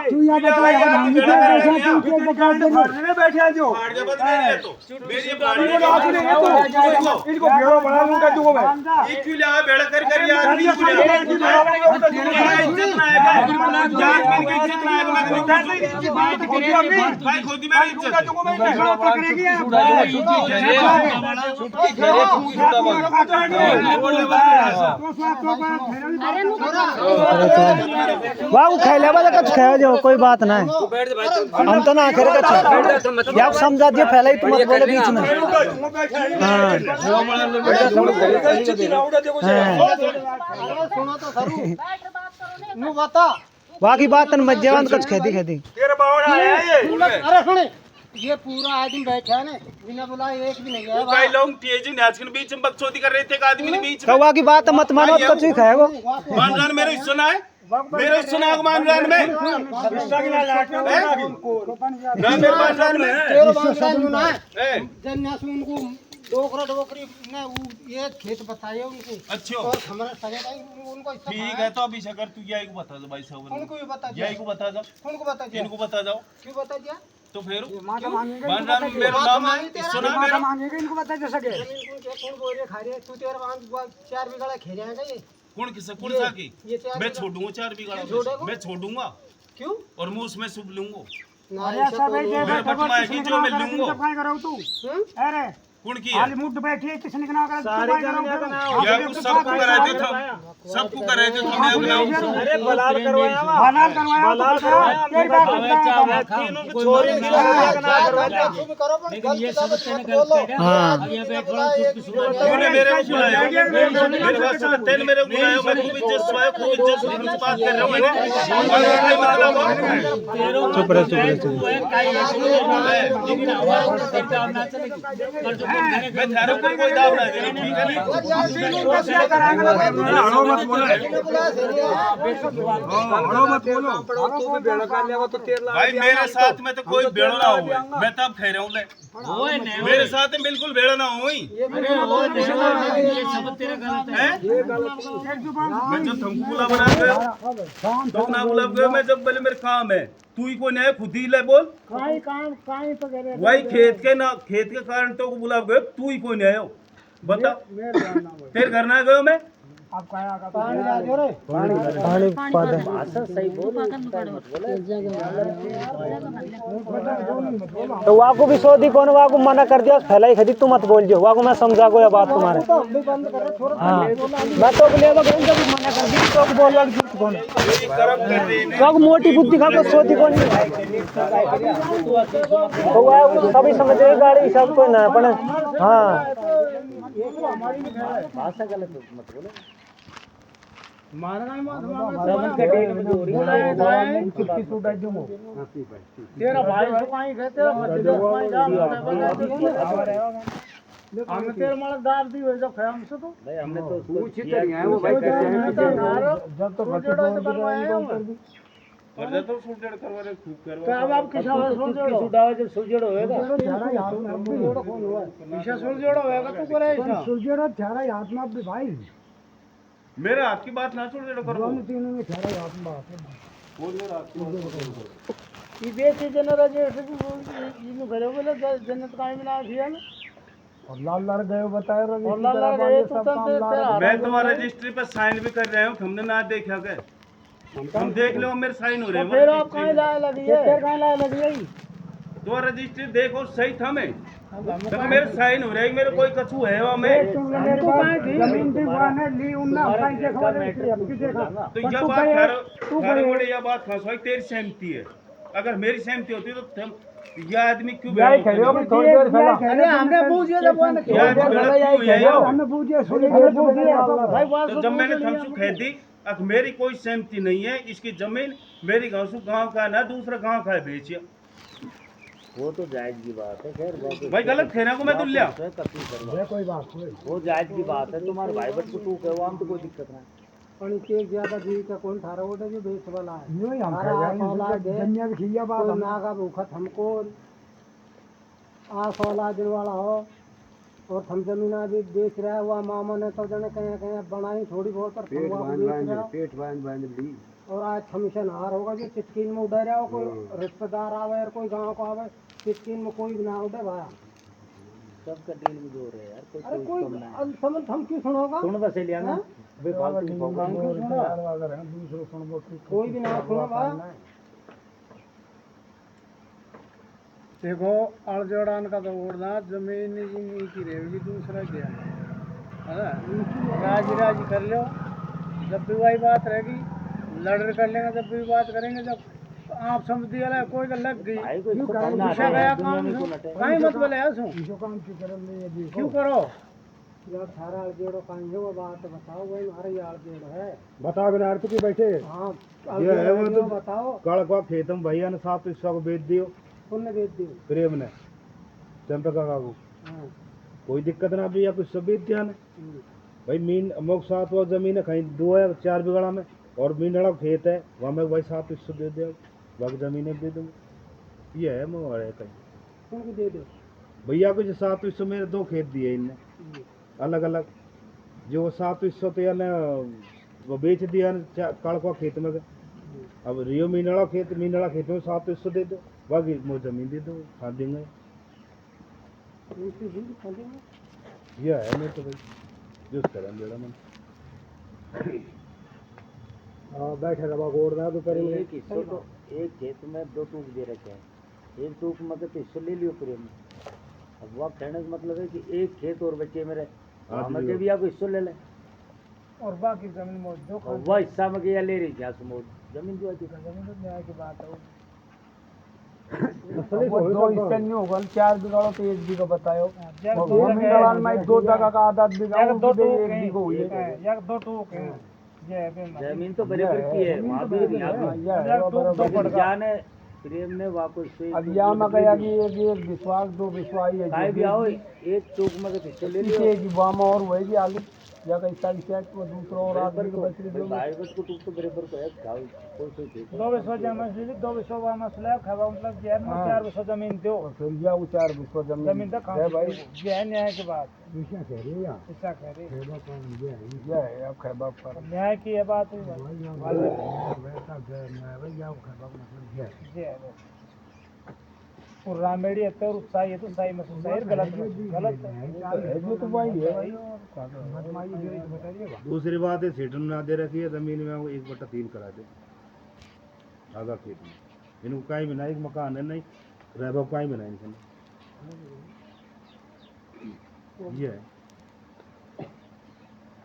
तू यहाँ बता बैठे जो इनको भेड़ो बना लूंगा तू मैं एक क्यों ले भेड़ कर यार भाई खुद ही मेरी इज्जत वाह खेले वाला कुछ खेल जो कोई बात ना है हम तो ना खेल कुछ यार समझा दिए पहले ही तुम मत बोले बीच में हां नु बता बाकी बात न मजेवान कुछ खेती तेरे बावड़ा है ये अरे सुने ये पूरा आदमी बैठा है ना बिना बुलाए एक भी नहीं है कई लोग तेज नाचन बीच में बकचोदी कर रहे थे एक आदमी ने बीच में कौवा की बात मत मानो कुछ ही खाएगो मानरान मेरे सुना है मेरे सुना मानरान में ना मेरे मानरान में तेरे बांधरान ना जन्या से उनको डोकरी ने ये खेत बताए उनको अच्छा और हमारा सगे उनको ठीक है तो अभी शकर तू यही को बता दो भाई साहब उनको भी बता यही को बता दो उनको बता दिया इनको बता दो क्यों बता दिया तो फिर मानरान मेरा नाम है सुना मेरा मांगेगा इनको बता दे सके जमीन कौन बोरे खा रहे तू तेरे बांध 4 बीघा खे जाएगा ये कौन किसे कौन सा की मैं छोड़ूंगा 4 बीघा मैं छोड़ूंगा क्यों और मुंह उसमें शुभ लूंगा अरे सब मेरे बटमा है कि जो मैं लूंगा अरे कौन की आज मुठ बैठी है किसने ना कर सारे या कुछ सबको करा दे था सबको करा दे तुमने अरे बलाल करवाया तेरी बात तीनों को छोड़ दिया तुम करो पर ये सब तेने गलत कह हां तूने मेरे को बुलाया मेरे पास से तेने मेरे को बुलाया मैं खूब इज्जत से कुछ बात कर रहा हूं मैंने चुप रह लेकिन हमारा काम ना चलेगी मैं थारे को कोई दाव ना दे ठीक है हड़ो मत बोलो हड़ो मत बोलो तू भी बेड़ा कर लेगा तो तेरा भाई मेरे साथ में तो कोई बेड़ा ना हो मैं तब कह रहा हूं ले मेरे साथ में बिल्कुल बेड़ा ना हो ही अरे वो ये सब तेरा गलत है ये गलत मैं जब तुमको बुला बना गया तो ना बुला गया मैं जब बोले मेरे काम है तू ही को नहीं खुद ही ले बोल काई पकड़े वही खेत के कारण तो को बुला गए तू ही को नहीं आयो बता तेरे घर ना गयो मैं आप काया का पानी आ जो रे पानी पादे भाषा सही बोल तो वाको भी सोदी कौन वाको मना कर दिया फैलाई खदी तू मत बोल जो वाको मैं समझा को ये बात तुम्हारे हां मैं तो ले जब मना कर दी तो बोल वाली कौन तो मोटी बुद्धि खा को सोदी कौन तो वो सभी समझ गए गाड़ी सब कोई ना पण हां भाषा गलत मत बोलो मारना मत तेरा भाई तो कहीं गए तेरा हमने तेरे मार दाल दी हो जब खाया हमसे तो नहीं हमने तो पूछ ही तो है वो भाई कैसे जब तो करवाया और जब तो सुजड़ करवाने खूब करवा तो अब आप किसा सुजड़ सुडावा जब सुजड़ होएगा झारा यार में किसा सुजड़ होएगा तू करे ऐसा सुजड़ झारा याद में भी भाई मेरे हाथ की बात ना सुजड़ करो दोनों तीनों में झारा याद में बात है बोल मेरा हाथ ये बेच जनरा जैसे इनु घरे बोले जन्नत काहे में ना थिया ना और लाल लाल गए बताए रवि और लाल लाल गए तो मैं तुम्हारा रजिस्ट्री पर साइन भी कर रहा हूं तुमने ना देखा क्या हम देख लो मेरे साइन हो रहे हैं फिर आप कहां लाए लगी है फिर कहां लाए लगी है तो रजिस्ट्री देखो सही था मैं तो मेरे साइन हो रहे हैं मेरे कोई कछु है वहां में तू कहां जमीन दीवाने ली उन्ना कहां देखो तो ये बात थारे मोड़े ये बात फंसवाई तेरी सहमति है अगर मेरी सहमति होती तो ये आदमी क्यों यही करियो भी थोड़ी देर पहले अरे हमने पूछिए जब हमने पूछिए सुनिए भाई बात तो जब मैंने थमसु खरीदी अब मेरी कोई सहमति नहीं है इसकी जमीन मेरी गांव का ना दूसरा गांव का है बेचिए वो तो जायज की बात है खैर भाई गलत खेना को मैं दुल्ला कोई बात नहीं वो जायज की बात है तुम्हारे भाई बट को तू कहो हम तो कोई दिक्कत नहीं पण के ज्यादा जी का कौन थारा ओटा जो बेच वाला है न्यू हम जन्या खिया बात ना का भूखत हमको आ 16 दिन वाला हो और हम जमीन अभी बेच रहा हुआ मामा ने तो जने कहीं कहीं बनाई थोड़ी बहुत पर पेट बांध ली। और आज कमीशन हार होगा जो चिटकीन में उड़े रहा हो, कोई रिश्तेदार आवे और कोई गांव को आवे, चिटकीन में कोई ना उड़े भाया सबका डील में जोर है यार। अरे कोई समझ हम क्यों सुनोगा, सुन बस लिया ना कोई भी ना सुनो भाई। देखो अड़जोड़ान का तो उड़ना जमीन की रहेगी दूसरा क्या है, राजी राजी कर लो। जब भी वही बात रहेगी लड़ कर लेंगे, जब भी बात करेंगे जब आप समझ दिया कोई तो लग गई गया काम कहीं मत बोले क्यों करो जब सारा अड़जेड़ो कहीं है वो बात बताओ भाई हमारे अड़जेड़ है बताओ बिना अर्थ की बैठे। हाँ ये है वो तो बताओ कड़का खेतम भैया ने 7 हिस्सा को बेच दियो, उनने बेच दियो प्रेम ने चंपका काकू। कोई दिक्कत ना भी या कुछ सब बेच दिया ने भाई। मीन अमुक 7 वो जमीन है कहीं 2 है 4 बिगड़ा में और मीनड़ा खेत है वहाँ में भाई 7 हिस्सा दे दे बाकी जमीनें दे दूँगा। ये है मोह है कहीं दे दो भैया कुछ 7 हिस्सों मेरे 2 खेत दिए इनने अलग अलग, जो 7 हिस्सों तो यार वो बेच दिया कड़का खेत में। अब रियो मीनड़ा खेत में 7 हिस्सों दे दो बाकी वो जमीन दे दो खा देंगे। ये है मैं तो भाई जो करें मेरा मन बैठे रहा गोड़ रहा तो करेंगे। एक खेत में 2 टूक दे रखे हैं, एक टूक मतलब हिस्सा ले लियो प्रेम में। अब वह कहने का मतलब है कि एक खेत और बच्चे मेरे के भी आप हिस्सा ले लें और बाकी जमीन जो वह हिस्सा में क्या ले रही क्या समोद जमीन जो जमीन तो न्याय की बात है। दो हिस्से नहीं होगा 4 बिगाड़ो तो 1 बीघा बताओ 2 जगह का आधा बीघा 2 टूक है जमीन तो बराबर की है वहाँ भी जाने प्रेम ने वापस से अब यहाँ में गया कि एक विश्वास 2 विश्वास है भी आओ एक टूक में तो ले लियो कि वाम और वही आगे या कैसा विषय को दूसरा और आदमी को बच दो भाई बस को टूक तो बराबर को है गाँव कोई 2 विश्वास जमीन से 2 विश्वास मसला है खबा मतलब जैन में 4 विश्वास जमीन दो फिर या वो 4 विश्वास जमीन तक है भाई जैन न्याय के बाद विषय कह रही है यहाँ ऐसा कह रही खैबा कौन ये है अब खैबा पर न्याय की ये बात है वैसा न्याय भाई या खैबा का मतलब ये है और रामेड़ी है तो सही है तो सही में सही गलत है जो तो भाई है। दूसरी बात है सीट ना दे रखी है जमीन में 1/3 करा दे आधा खेत में इनको कहीं भी ना एक मकान है नहीं रह कहीं भी ना इनको ये है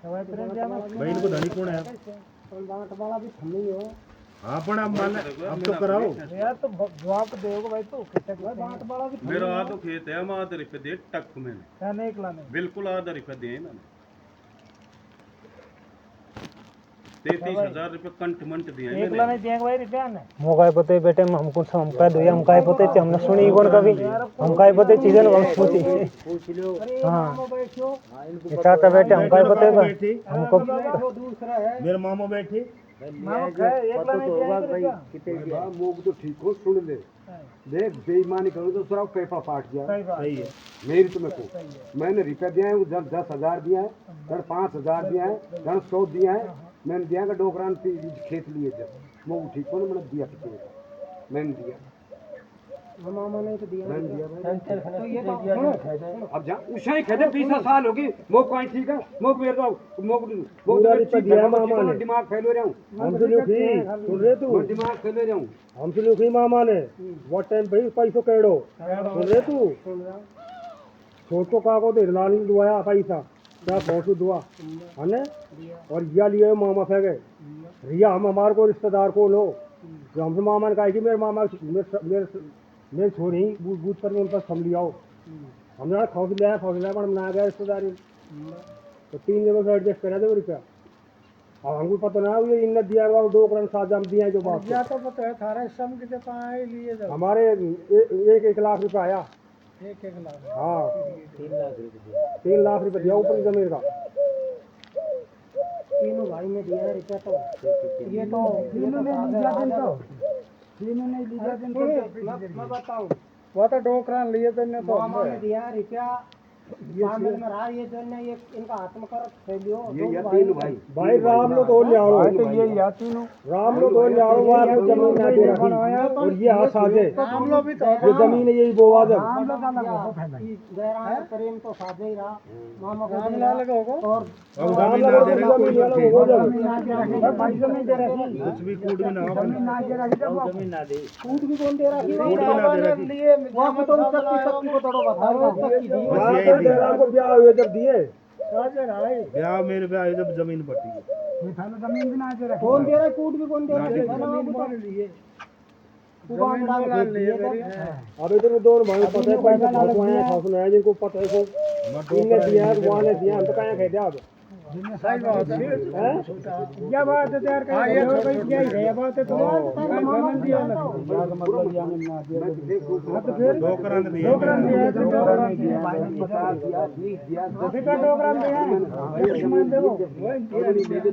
भाई इनको धनी कौन है हाँ पण अब तो कराओ यार तो जवाब देओगे भाई तो बांट वाला भी मेरा आधो खेत है हम आधा रुपये दे टक मैंने बिल्कुल आधा रुपये दिए मैंने 33,000 रुपये कंट मंट दिए मोगाई पते बेटे हमको हम कह दो हम काय पते हमने सुनी कौन कभी हम काय पते चीजें हम पूछ लो। हां चाचा बेटे हम काय पते हमको मेरे मामा बैठे तो ठीक हो सुन ले देख बेईमानी करूँ तो सारा पैसा फाट गया सही है मेरी तुम्हें को मैंने रुपया दिया है 10,000 दिया है 5,000 दिया है 100 दिया है मैंने दिया का डोकरान खेत लिए जब वो ठीक हो ना मैंने दिया मैंने दिया मामा ने तो दिया मैंने दिया तो ये तो अब जा उसे खेदे 20 साल होगी वो कोई ठीक है वो पेड़ तो वो दिया मामा ने दिमाग फैलो रहा हूं हमसे लिखी सुन रहे तू दिमाग फैलो रहा हूं हमसे लिखी मामा ने वो टाइम भाई पैसो केड़ो सुन रहे तू छोटो काको दे लानी दुआया पैसा क्या पहुंचू दुआ है और या लिए मामा फे गए रिया हम हमारे को रिश्तेदार को लो जो हमसे मामा ने कहा कि मेरे मामा मेरे छोड़ी बूझ पर उन पर संभली आओ हमने फौसला पर ना गया रिश्तेदारी तो 3 जगह से एडजस्ट करा दे रुपया अब हमको पता ना हुआ इन दिया 2 करोड़ 7 जम दिया जो बात या तो पता है थारा सम कितने पाए लिए हमारे 1 लाख रुपया आया 1 लाख हाँ 3 लाख रुपया दिया ऊपर जमीन का तीनों भाई ने दिया है रुपया तो ये तो तीनों ने लिया दिन तो तीनों ने लिया दिन तो मैं बताऊं वो तो डोकरान लिए थे ने तो मामा ने दिया रुपया शामिल में रहा ये जो है ना ये इनका आत्मकर फैलियो ये तीन भाई भाई राम लो दो न्यारो तो ये या तीनों राम लो दो न्यारो वार को जमीन ना दे रखी और ये हाथ साजे हम लोग भी तो ये जमीन है यही बोवा जब गहरा प्रेम तो साझे ही रहा मामा को राम लगा और राम लो जमीन वाला हो जब भाई जमीन दे रही कुछ भी कूट भी ना जमीन ना दे रही जमीन ना दे कूट भी कौन दे रहा लिए वहाँ को तो सबकी को थोड़ा बताओ सबकी दी राम को ब्याह हुए जब दिए ब्याह मेरे ब्याह जब जमीन पट्टी जमीन भी ना दे रहा कौन दे रहा है कूट भी कौन दे रहा है जमीन मान लिए अब इधर दोनों भाई पता है पैसा फंसवाया फंसना है जिनको पता है को इनने दिया वहाँ ने दिया हम तो कहाँ खेदे अब सही बात है क्या बात है यार का ये भाई क्या ही है बात है तो मामा दिया ना मतलब यहाँ ना दिया तो फिर डोकरान दिया डोकरान दिया तो डोकरान दिया दिया डोकरान दिया मान दे वो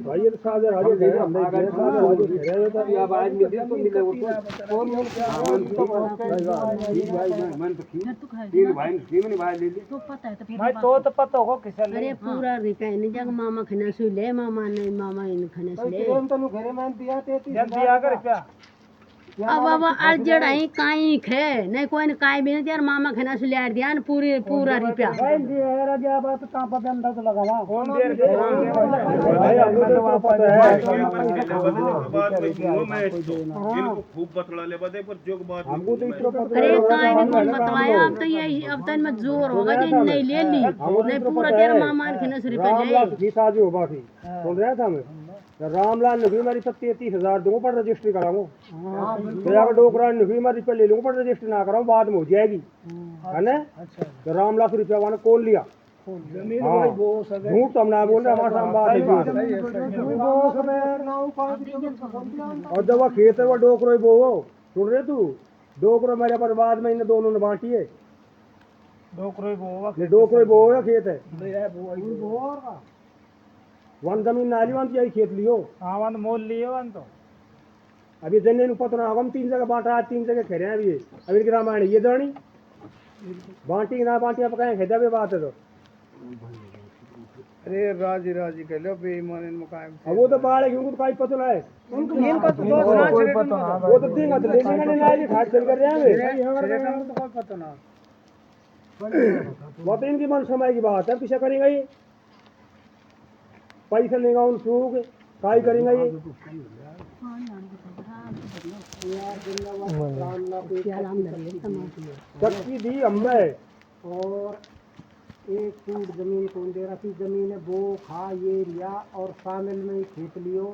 भाई ये साझे राजे दे हमने साझे राजे तो अब आज मिल तो मिले वो कौन भाई मन तो तीन भाई ले लिए तो पता है तो भाई तो पता होगा किसे अरे पूरा रिपेन जग मामा खना सु ले मामा नहीं मामा इन खना सु ले प्रेम तनु घरे मान दिया 33 दिया कर रुपया अब अर्जड़ आई काई खे नहीं कोई ने काई भी नहीं यार मामा खना सु ले दिया न पूरा रुपया भाई दिया राजा बात कहां पर अंदर तो लगा ना कौन दे भाई हमको तो पता है इनको खूब बतला ले बदे पर जोग बात हमको तो इतना पता अरे काई भी कौन बतलाया अब तो ये अब तो इनमें जोर होगा जे नहीं ले ली नहीं पूरा तेरा मामा खना सु रुपया ले रामलाल की साझे हो बाकी सुन रहा था मैं रामलाल ने भी मेरी 33,000 दूंगा पर रजिस्ट्री कराऊं तो अगर डोकरा ने भी मैं रुपये ले लूंगा पर रजिस्ट्री ना कराऊं बाद में हो जाएगी है ना तो रामलाल रुपया वाला कौन लिया जमीन हाँ। भाई वो सब झूठ तो हम ना बोल रहे हमारे सामने बात है वो सब नाउ पाँच और जब वो खेत है वो डोकरो ही बो सुन रहे तू डोकरो मेरे पर बाद में इन दोनों ने बांटी है डोकरो वो ये डोकरो ही बो या खेत है वो वन जमीन नाली वन यही खेत लियो हाँ वन मोल लिए वन तो अभी जन्ने नु पता ना हम 3 जगह बांटा 3 जगह खेरे हैं अभी अभी की रामायण ये दानी बांटी ना बांटी आप कहें खेदा भी बात है तो अरे राजी राजी कह लो बेईमान इन मकान अब वो तो बाढ़ है क्योंकि काई पता ना है उनको इनका तो कोई पता ना वो तो देंगे तो लेकिन नहीं लाए घाट चल कर रहे हैं तो कोई पता ना वो तो इनकी मन समय की बात है पीछे करेंगे ये पैसे लेगा उन सूख काई करेंगे ये शक्ति दी अम्बे और एक फूट जमीन कौन दे रखी जमीन है वो खा ये लिया और शामिल में ही खेत लियो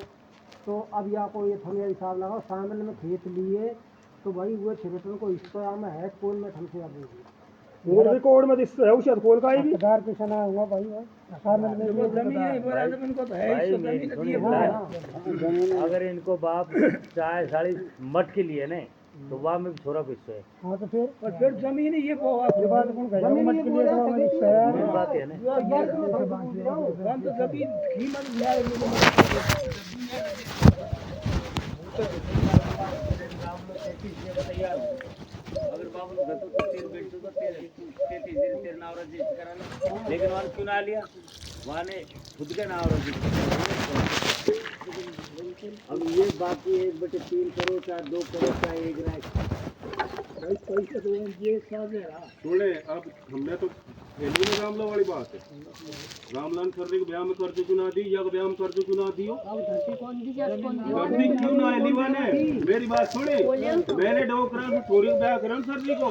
तो अब या को ये थमिया हिसाब लगाओ शामिल में खेत लिए तो भाई वो थिएटर को हिस्सा में है कौन में थमसे आ गई और रिकॉर्ड में दिस है उसे कौन का भी हजार पे सना हुआ भाई शामिल में ये जमीन है बड़ा जमीन को तो है जमीन अगर इनको बाप चाहे साड़ी मठ के लिए ने तो वहाँ में भी छोरा पिस्सो है हाँ तो फिर जमीन ही ये बात कौन कहेगा जमीन के लिए तो मेरी शहर मेन बात है ना हम तो जमीन कीमत अगर बाबू घर तो तेरे बेट तो तेरे नाव रजिस्टर कराना लेकिन वहाँ क्यों ना लिया वहाँ ने खुद का नाव रजिस्टर अब ये बाकी 1 बटे 3 करो चाहे 2 करो चाहे 1 सुने अब हमने तो पहली में रामला वाली बात है रामलाल सर्री को ब्याह में कर्ज चुना दी या ब्याह में कर्ज चुना दियो गर्दी क्यों ना एलिवा ने मेरी बात सुनी मैंने डोकरा से छोरी को ब्याह करन सर्री को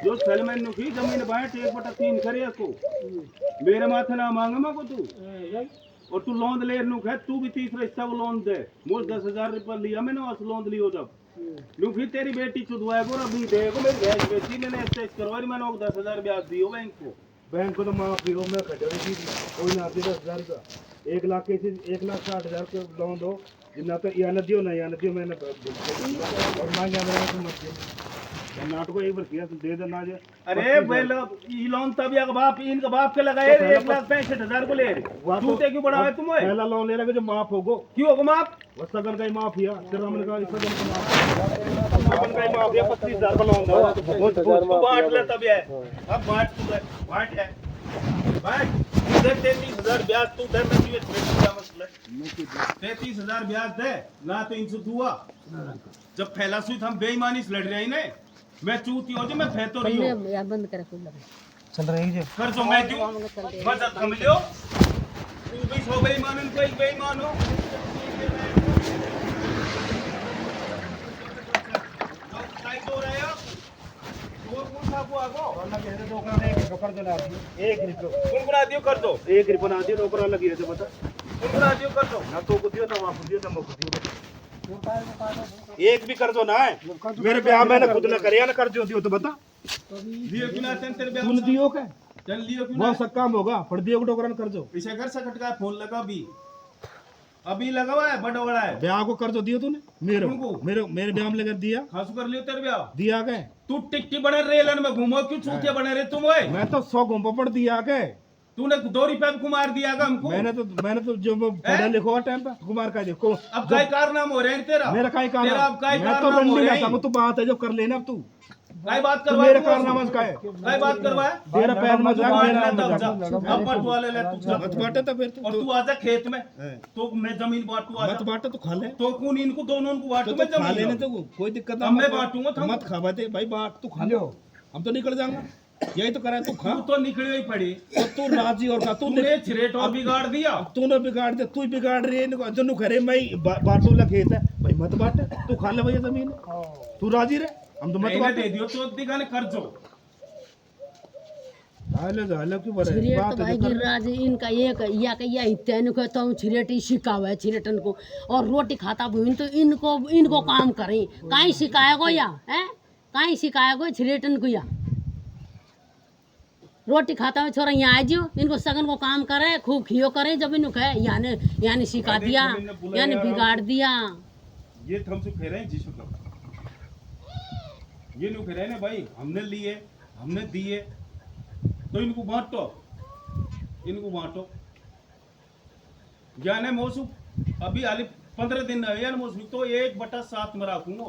जो सलमान नु की जमीन बांट 1 बटा 3 करे को मेरे माथे ना मांगे मा को तू और तू लोन ले नु है तू भी तीसरा हिस्सा वो लोन दे मुझ 10,000 रुपये लिया मैंने उस लोन लियो जब नु फिर तेरी बेटी चुदवाए को अभी देखो मेरी भैंस बेची मैंने एक्सचेंज करवाई मैंने 10,000 ब्याज दियो बैंक को तो माफी हो मैं खड़े थी कोई ना 10,000 का 1 लाख के 1,60,000 के लोन दो जितना तो या नदियो ना या नदियो मैंने और मांगे मेरे को मत नाटक को एक बार किया दे देना जे अरे बेल ई लोन तब या बाप इनका बाप के लगाए 1,65,000 को ले तू ते क्यों बढ़ावे तुम पहला लोन ले लगे जो माफ होगो क्यों होगो माफ वो सगन का ही माफिया फिर हमने कहा सगन का माफ सगन का ही माफिया 25,000 का लोन दो वो बांट ले तब है अब बांट है भाई दे 33,000 ब्याज तू दे, मैं तुझे 33,000 ब्याज दे ना, तो इनसे दुआ जब फैला सुई हम बेईमानी से लड़ रहे हैं ने, मैं चूती हो जो मैं फेतो रही हूं यार बंद करे फूल लगे चल रही है कर जो मैं क्यों मदद हम लियो, तू भी सो बेईमान कोई बेईमान हो तो रहे हो वो कौन सा को आगो कर दो ना एक रिपो कौन बना दियो कर दो, एक रिपो ना दियो नौकरा लगी है तो बता कौन बना दियो कर दो ना तो को दियो ना वहां दियो ना मको दियो एक भी कर दो ना है मेरे ब्याह मैंने खुद न करे ना कर दियो तो बता दियो कि ना तेरे ब्याह सुन दियो के चल लियो कि ना बहुत सब काम होगा फट दियो को टोकरा कर दो इसे घर से खटका फोन लगा अभी लगा हुआ है बड़ा बड़ा है ब्याह को कर दो दियो तूने मेरे उनको? मेरे ब्याह में लेकर दिया खासू कर लियो तेरे ब्याह दिया के तू टिक्की बने रेलन में घूमो क्यों चूतिया बने रहे तुम ओए मैं तो 100 घूम पड़ दिया के तूने 2 रुपए में कुमार दिया का हमको मैंने तो जो पढ़ा लिखा हुआ टाइम पे कुमार का देखो अब काय कारनाम हो रहे हैं तेरा मेरा काय तेरा कारनामा अब काय मैं तो कारनाम हो रंडी रहे ना हैं तू बात है जो कर लेना अब तू काय बात तू करवा मेरे कारनामा का है काय बात करवाए तेरा पैर मत लग मेरा नाम मत अब लग अब बंटवा ले ले तू मत बांटे तो फिर और तू आजा खेत में तो मैं जमीन बांटू मत आजा बांटे तो खा ले तो कौन इनको दोनों को बांटू तो मैं खा लेने जमीन तो कोई दिक्कत अब मैं बांटूंगा तो मत खा बाते भाई बांट तू खा लो हम तो निकल जाएंगे यही तो करा तू खा तू तो निकली ही पड़ी तो तू राजी और का तूने छिरेट और बिगाड़ दिया तूने बिगाड़ दे तू बिगाड़ रही है जनु घरे मैं बांटू ला खेत है भाई मत बांटे तू खा ले भैया जमीन तू राजी रे हम तो मत मैंने बांटे दे दियो तो दिखाने कर जो झाले क्यों बरे छिरेट बात तो भाई गिरिराज इनका एक या का या इत्यानु को तो छिरेट ही सिखावे छिरेटन को और रोटी खाता भी तो इनको काम करें काई सिखाएगो या हैं काई सिखाएगो छिरेटन को या रोटी खाता हुआ छोरा यहाँ आ जियो इनको सगन को काम करे खूब खियो करे जब इनको कहे यानी सिखा दिया यानी बिगाड़ दिया ये हम से कह रहे हैं जीसु का ये लोग कह रहे हैं ना भाई हमने लिए हमने दिए तो इनको बांटो ज्ञान है मौसू अभी हाली 15 दिन है यार मौसू तो 1/7 में रखूंगा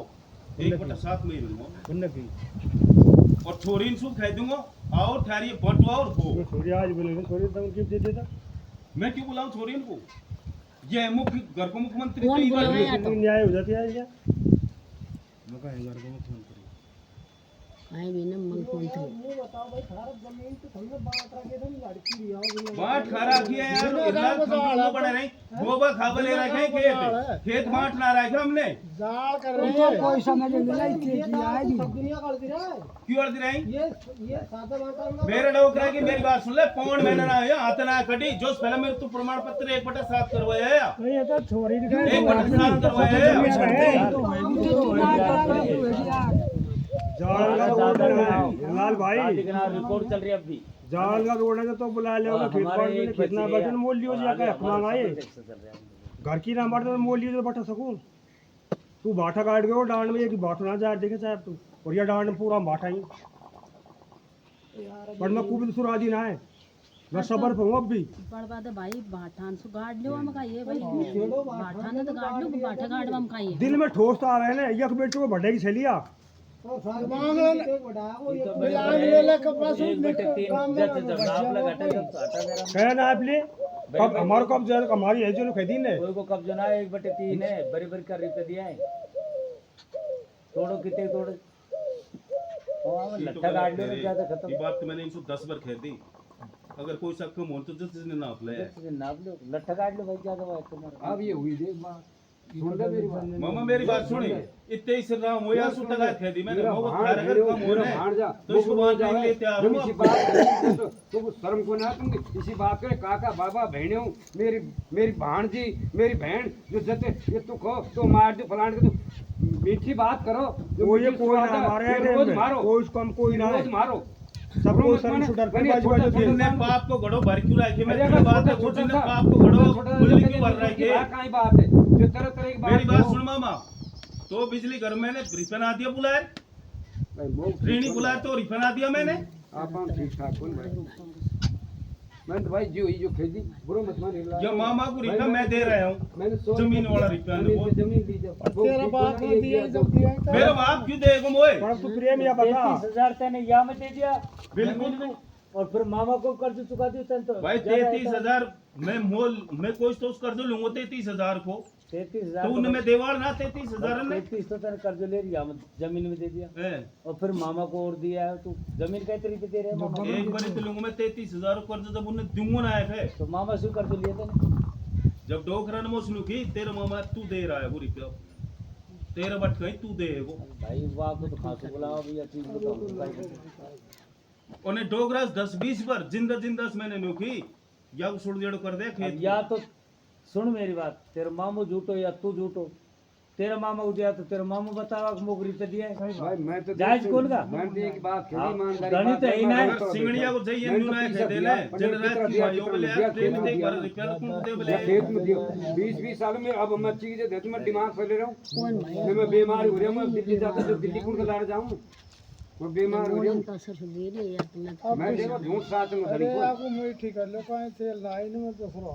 1/7 में ही रहूंगा और छोरी इन सूप खाई दूंगा और थारी बंटवा और भो छोरी आज बोले छोरी तो गिफ्ट दे देता मैं क्यों बुलाऊं छोरी इनको ये मुख्य घर को मुख्यमंत्री कौन बुलाया तो न्याय हो जाती है क्या मौका है घर को मुख्यमंत्री आई भी ना मुख्यमंत्री बांट खरा किया यार इलाज संपूर्ण बने नहीं गोबर खावा ले रखे खेत बांट ना रखे हमने जाल कर रहे हैं कोई समझ नहीं लाई खेती आएगी क्यों अड़ रही मेरे लोग कह कि मेरी बात सुन ले पौन महीना ना है हाथ ना कटी जो पहले मेरे तू प्रमाण पत्र 1/7 करवाया है नहीं ये तो छोरी 1/7 करवाया है जाल का रोड है लाल भाई रिपोर्ट चल रही है अभी जाल का रोड है तो बुला ले खेत बाड़ में कितना वजन मोल लियो जा का अपना आए घर की ना बांट तो मोल लियो तो बैठा सकूं तू बाठा काट गयो डांड में एक बाठा ना जा देखे साहब तू और ये डांड में पूरा बाठा ही पर मैं खूब सुराजी ना है मैं सबर पे हूं अब भी पर बात है भाई बाठान से गाड़ लो हम का ये भाई बाठान तो गाड़ लो बाठा गाड़ हम का ये दिल में ठोस तो आ रहे हैं एक बेटे को बढ़ेगी छलिया कहना आप ले कब हमारे कब हमारी है जो खरीदी ने कोई को कब्जा ना 1/3 है बड़ी बड़ी कर रुपए दिया है तोड़ो कितने तोड़ो लट्ठा गाड़ लो ज्यादा खत्म ये बात तो मैंने इनको 10 बार कह दी अगर कोई शक हो तो जिसने नाप ले नाप लो लट्ठा गाड़ लो भाई ज्यादा बात तुम्हारा अब ये हुई देख बात सुन ले मेरी बात मामा मेरी बात सुनी इतने ही सिर हो या सुन तक कह दी मैंने वो भाड़ अगर कम हो रहा भाड़ जा है तो इसको बात नहीं लेते आ तुम इसी बात तुम शर्म को ना तुम इसी बात करे काका बाबा बहने मेरी भाणजी मेरी बहन जो जते ये तू कहो तो मार दो फलान के तू मीठी बात करो कोई ना हमारे रोज मारो कोई कम कोई ना रोज मारो सबको सर सुटर पे बाजू तुमने पाप को घड़ो भर क्यों रखे मैं तेरी बात है कुछ ने पाप को घड़ो बिजली क्यों भर रखे काई बात है जो तरह तरह की बात मेरी बात सुन मामा तो बिजली घर में ने रिफन आ दिया बुलाए ऋणी बुलाए तो रिफन आ दिया मैंने आप ठीक ठाक कौन भाई मैं तो भाई जो ही जो खेती बुरो मत मान ये मामा को रिफन मैं दे रहा हूँ मैंने जमीन वाला रिफन वो जमीन ली जब तेरा बाप ने दिया जब दिया मेरा बाप क्यों देगा मोए पर तू प्रेम या बता 30,000 तने या में दे दिया बिल्कुल और फिर मामा को कर्ज चुका दियो तन तो भाई 33,000 मैं कोई तो उस कर्ज लूंगा 33,000 को 33,000 तो उनमें देवाल ना 33,000 में 33 तो तेरे कर्ज ले लिया जमीन में दे दिया और फिर मामा को और दिया है तो जमीन कई तरीके दे रहे हैं मामा एक बार तो लूंगा मैं 33,000 कर्ज जब उन्हें दूंगा ना है तो मामा से कर्ज लिए थे जब डोकरा ने उसनु की तेरा मामा तू दे रहा है वो रुपया तेरा बट कहीं तू दे है वो भाई वाह को तो खासो बुलाओ भैया चीज बताओ उन्हें डोगरास 10-20 पर जिंदा मैंने नु की या छोड़ देड़ो कर दे खेत या तो सुन मेरी बात तेरा मामू झूठो या तू झूठो तेरा मामा को दिया तो तेरा मामू बतावा मोगरी पे दिया है भाई मैं तो जायज कौन का मैं तो एक बात खेली ईमानदारी गणित है ही ना सिंगड़िया को चाहिए नु ना खेदे ले जन रात की भाइयों को ले ट्रेन में एक बार रुपया कौन दे बोले खेत में दियो 20-20 साल में अब मैं चीजें देती मैं दिमाग फैले रहा हूँ मैं बीमार हो रहा हूँ मैं दिल्ली जाता तो दिल्ली कौन ला जाऊँ मैं बीमार हो रहा हूँ सिर्फ दे दे यार तुमने मैं देखो झूठ साथ में धरी को आपको मैं ठीक कर ले पाए थे लाइन में दूसरा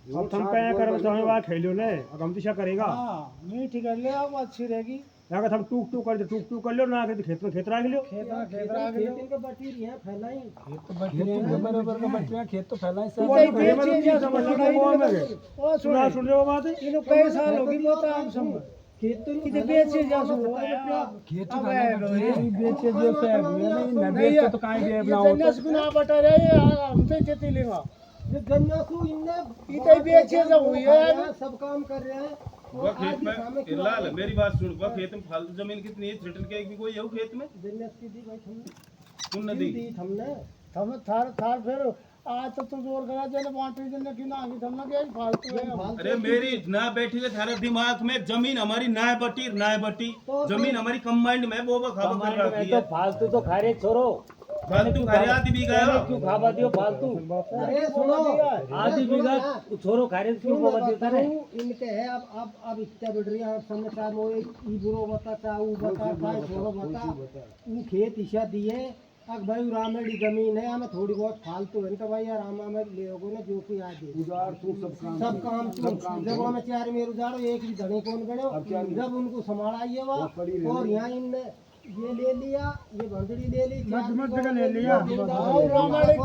अब तुम क्या कर चाहे वहाँ खेलो ले अब हम दिशा करेगा हाँ मैं ठीक कर ले आप अच्छी रहेगी अगर हम टूक टूक कर लो ना कि खेत में खेत रख लो खेत आगे इनके बटी रही है फैलाई बराबर का बच्चे खेत तो फैलाई सुन रहे हो बात इन्हों कई साल होगी वो तो हम समझ खेत तो इधर बेचे जा सो खेत तो बेचे जो से नहीं बेचे तो काहे दे अपना जन्नस गुना बटा रहे हम तो खेती लेगा ये गन्ना को इनने इधर बेचे जा हुई है सब काम कर रहे हैं वो खेत में लाल मेरी बात सुन वो खेत में फालतू जमीन कितनी है रिटर्न के एक भी कोई है खेत में जन्नत की दी भाई हमने तुम नदी दी हमने हम थार फिर आज तो तुम जोर करा जने बांटे जने की ना आगे हमने क्या फालतू है अरे मेरी ना बैठी है थारे दिमाग में जमीन हमारी ना बटी जमीन हमारी कंबाइंड में वो खाबा कर रखी तो है फालतू तो खा रहे छोरो फालतू खा आधी भी गया क्यों खाबा दियो फालतू अरे सुनो आधी बीघा छोरो खा रहे क्यों खाबा दियो तारे इनके है अब इतना बढ़ रही है आप सामने चार वो ई बुरो बता चाऊ बता काय छोरो बता उ खेत ईशा दिए अब भाई रामेडी जमीन है हमें थोड़ी बहुत फालतू है तो भाई आराम में लोगों ने जो कि आज उजाड़ तू सब काम तू जब हमें चार में उजाड़ो एक भी धनी कौन गणो जब उनको संभाला ये और यहाँ इनने ये ले लिया ये भंडड़ी ले ली मत ले लिया रामेडी